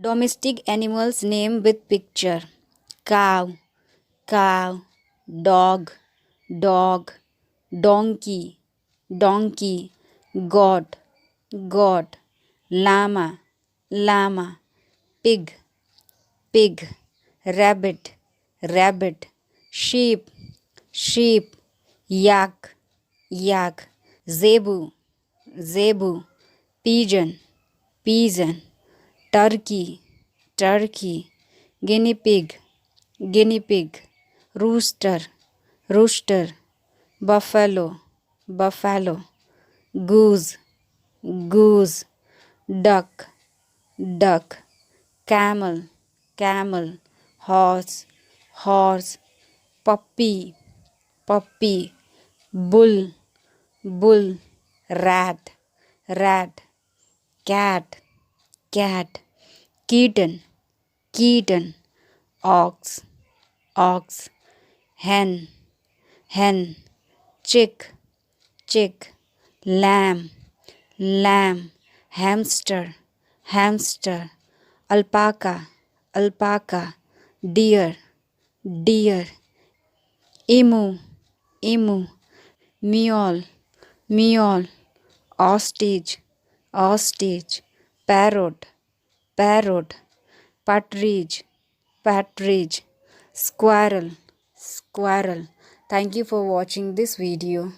Domestic animals name with picture: cow, cow; dog, dog; donkey, donkey; goat, goat; llama, llama; pig, pig; rabbit, rabbit; sheep, sheep; yak, yak; zebu, zebu; pigeon, pigeon; turkey, turkey; guinea pig, guinea pig; rooster, rooster; buffalo, buffalo; goose, goose; duck, duck; camel, camel; horse, horse; puppy, puppy; bull, bull; rat, rat; cat, cat; kitten, kitten; ox, ox; hen, hen; chick, chick; lamb, lamb; hamster, hamster; alpaca, alpaca; deer, deer; emu, emu; mule, mule; ostrich, ostrich; parrot, parrot; partridge, partridge; squirrel, squirrel. Thank you for watching this video.